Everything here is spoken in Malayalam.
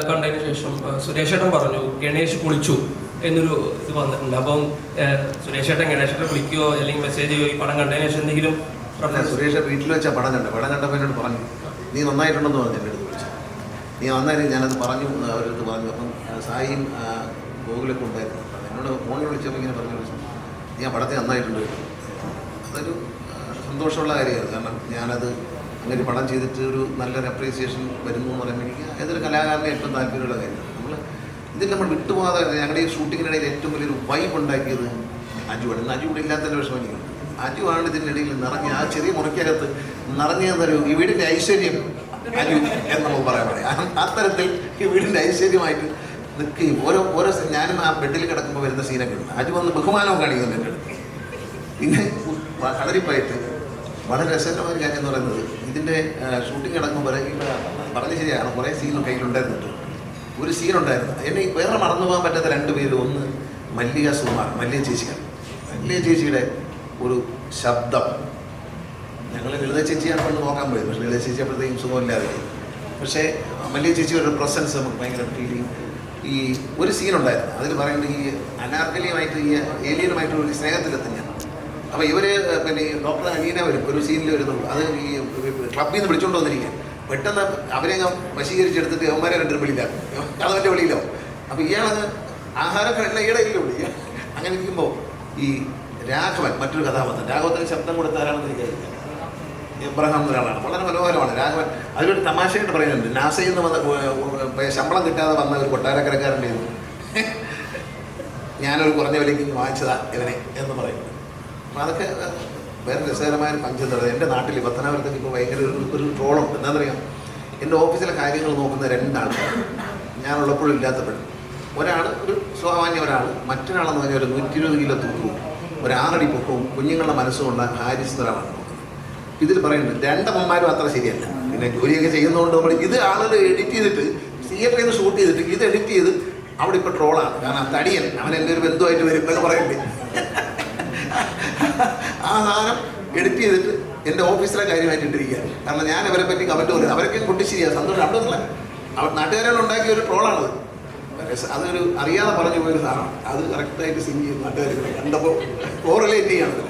കണ്ടതിന് ശേഷം സുരേഷ് ഏട്ടൻ പറഞ്ഞു ഗണേഷ് കുളിച്ചു എന്നൊരു ഇത് വന്നിട്ടുണ്ട്. അപ്പം സുരേഷ് ഏട്ടൻ ഗണേശേട്ടൻ വിളിക്കുകയോ അല്ലെങ്കിൽ മെസ്സേജ് ചെയ്യുകയോ ഈ പടം കണ്ടതിന് ശേഷം എന്തെങ്കിലും? സുരേഷ് വീട്ടിൽ വെച്ചാൽ പടം കണ്ടപ്പോൾ എന്നോട് പറഞ്ഞു നീ നന്നായിട്ടുണ്ടെന്ന് പറഞ്ഞു. എൻ്റെ അടുത്ത് വിളിച്ചു നീ നന്നായിട്ട് ഞാനത് പറഞ്ഞു, അവരടുത്ത് പറഞ്ഞു. അപ്പം സായിയും ഗോകുലൊക്കെ ഉണ്ടായിരുന്നു. എന്നോട് ഫോണിൽ വിളിച്ചപ്പോൾ ഇങ്ങനെ പറഞ്ഞു നീ ആ പടത്തെ നന്നായിട്ടുണ്ട്. അതൊരു സന്തോഷമുള്ള കാര്യമാണ്. കാരണം ഞാനത് അങ്ങനെ പടം ചെയ്തിട്ട് ഒരു നല്ലൊരു അപ്രീസിയേഷൻ വരുന്നു എന്ന് പറയുമ്പോൾ എനിക്ക് ഏതൊരു കലാകാരനെ ഏറ്റവും താല്പര്യമുള്ള കാര്യമാണ്. ഇതിൽ നമ്മൾ വിട്ടുപോകാതെ ഞങ്ങളുടെ ഈ ഷൂട്ടിങ്ങിനിടയിൽ ഏറ്റവും വലിയൊരു വൈബ് ഉണ്ടാക്കിയത് അജുവാണ്. ഇന്ന് അജു ഇവിടെ ഇല്ലാത്തതിൻ്റെ വിഷമം എനിക്കുണ്ട്. അജുവാണ് ഇതിനിടയിൽ നിറഞ്ഞ ആ ചെറിയ മുറിക്കകത്ത് നിറഞ്ഞതൊരു ഈ വീടിൻ്റെ ഐശ്വര്യം അജു എന്ന് നമുക്ക് പറയാൻ പറയാം. അത്തരത്തിൽ ഈ വീടിൻ്റെ ഐശ്വര്യമായിട്ട് നിൽക്കുകയും ഓരോ ഞാനും ആ ബെഡിൽ കിടക്കുമ്പോൾ വരുന്ന സീനൊക്കെ ഉണ്ട്. അജു വന്ന് ബഹുമാനവും കാണിക്കുന്നുണ്ട് എൻ്റെ അടുത്ത്. പിന്നെ കളരിപ്പായിട്ട് വളരെ രസകരമായ ഒരു കാര്യം എന്ന് പറയുന്നത് ഇതിൻ്റെ ഷൂട്ടിംഗ് കിടക്കുമ്പോൾ പറഞ്ഞ ശരിയാണ് കുറേ സീനും കയ്യിലുണ്ടായിരുന്നിട്ട് ഒരു സീനുണ്ടായിരുന്നു. എന്നെ വേറെ മറന്നു പോകാൻ പറ്റാത്ത രണ്ട് പേര്. ഒന്ന് മല്ലിക സുകുമാർ, മല്ലിക ചേച്ചിയാണ്. മല്ലിക ചേച്ചിയുടെ ഒരു ശബ്ദം ഞങ്ങൾ ലളിത ചേച്ചിയാണ് കൊണ്ട് നോക്കാൻ പോയത്. പക്ഷേ ലളിത ചേച്ചി അപ്പോഴത്തേക്കും സുഖമില്ലാതെ. പക്ഷേ മല്ലിക ചേച്ചിയുടെ ഒരു പ്രസൻസ് നമുക്ക് ഭയങ്കര ഫീലിംഗ്. ഈ ഒരു സീനുണ്ടായിരുന്നു അതിൽ പറയുന്നത് ഈ അനാർക്കലിയുമായിട്ട് ഈ ഏലിയനുമായിട്ട് ഒരു സ്നേഹത്തിലെത്തും ഞാൻ. അപ്പോൾ ഇവർ പിന്നെ ഡോക്ടർ അനീന വരും ഒരു സീനിൽ വരുന്നുള്ളൂ. അത് ഈ ക്ലബ്ബിൽ നിന്ന് വിളിച്ചുകൊണ്ട് വന്നിരിക്കുക. പെട്ടെന്ന് അവരെ വശീകരിച്ചെടുത്തിട്ട് യവന്മാരെ രണ്ടും വെളിയിലാക്കും. അതവൻ്റെ വെളിയിലാവും. അപ്പോൾ ഇയാളത് ആഹാരമൊക്കെ എല്ലാം ഈടയില്ല വിളി. അങ്ങനെ ഇരിക്കുമ്പോൾ ഈ രാഘവൻ മറ്റൊരു കഥാപാത്രം, രാഘവത്തിന് ശബ്ദം കൊടുത്ത ആരാണെന്ന് എനിക്കറിയില്ല. എബ്രഹാം എന്നൊരാളാണ്. വളരെ മനോഹരമാണ് രാഘവൻ. അതിലൊരു തമാശയായിട്ട് പറയുന്നുണ്ട്. നാസയിൽ നിന്ന് വന്ന ശമ്പളം കിട്ടാതെ വന്ന ഒരു കൊട്ടാരക്കരക്കാരൻ്റെ ഞാനൊരു കുറഞ്ഞ വിലയ്ക്ക് വാങ്ങിച്ചതാ ഇവനെ എന്ന് പറയുന്നത്. അപ്പോൾ അതൊക്കെ വേറെ രസകരമായ ഒരു പഞ്ച് തരുന്നത്. എൻ്റെ നാട്ടിൽ പത്തനാപുരത്തേക്ക് ഇപ്പോൾ ഭയങ്കര ഒരു ട്രോളുണ്ട്. എന്താണെന്നറിയാം, എൻ്റെ ഓഫീസിലെ കാര്യങ്ങൾ നോക്കുന്ന രണ്ടാൾക്കാർ ഞാനുള്ളപ്പോഴും ഇല്ലാത്തപ്പോഴും. ഒരാൾ ഒരു സാമാന്യ ഒരാൾ, മറ്റൊരാളെന്ന് പറഞ്ഞാൽ ഒരു 120 കിലോ തൂക്കവും ഒരു 6 അടി പൊക്കവും കുഞ്ഞുങ്ങളുടെ മനസ്സുമുള്ള ഹാരിസ് എന്നൊരാളാണ്. ഇതിൽ പറയുന്നത് രണ്ടമ്മമാരും അത്ര ശരിയല്ല. പിന്നെ ജോലിയൊക്കെ ചെയ്യുന്നതുകൊണ്ട് നമ്മൾ ഇത് ആളുകൾ എഡിറ്റ് ചെയ്തിട്ട് തിയേറ്ററിൽ നിന്ന് ഷൂട്ട് ചെയ്തിട്ട് ഇത് എഡിറ്റ് ചെയ്ത് അവിടെ ഇപ്പോൾ ട്രോളാണ്. കാരണം ആ തടിയൻ അവൻ എൻ്റെ ഒരു ബന്ധുവായിട്ട് വരും എന്നൊക്കെ പറയണ്ടേ. ആ സാധനം എഡിറ്റ് ചെയ്തിട്ട് എൻ്റെ ഓഫീസിലെ കാര്യമായിട്ട് ഇട്ടിരിക്കുകയാണ്. കാരണം ഞാൻ അവരെ പറ്റി കമൻറ്റ് പറയും. അവരൊക്കെ പൊട്ടിച്ചിരിക്കുക സന്തോഷം. അവിടെ നിന്നില്ല, അവർ നാട്ടുകാരോട് ഉണ്ടാക്കിയ ഒരു ട്രോളാണത്. അതൊരു അറിയാതെ പറഞ്ഞു പോയൊരു സാധനമാണ്. അത് കറക്റ്റായിട്ട് സിങ്ക് ചെയ്ത് നാട്ടുകാർ കണ്ടപ്പോൾ കോറിലേറ്റ് ചെയ്യണത്.